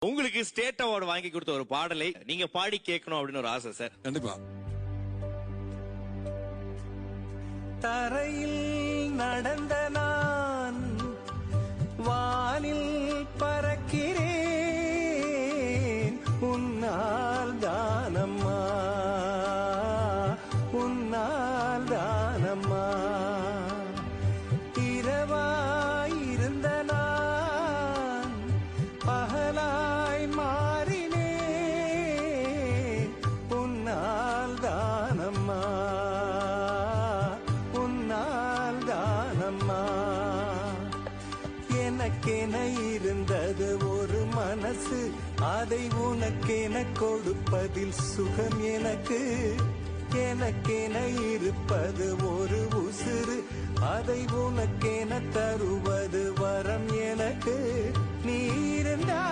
உங்களுக்கு state award வாங்கி கொடுத்த ஒரு பாடலை நீங்க பாடி கேட்கணும் அப்படின்னு ஒரு ஆசை சார். கண்டிப்பா. தரையில் நடந்த நான் வானில் பறக்கிறேன், உன்னால் தானம்மா, உன்னால் தானம்மா. இரவாயிருந்த நான் பகலாய் மாறினேன், உன்னால் தானம்மா, உன்னால் தானம்மா. எனக்கென இருந்தது ஒரு மனசு, அதை உனக்கென கொடுப்பதில் சுகம் எனக்கு. எனக்கென இருப்பது ஒரு உசுறு, அதை உனக்கென தருவது வரம் எனக்கு. நீ இருந்தா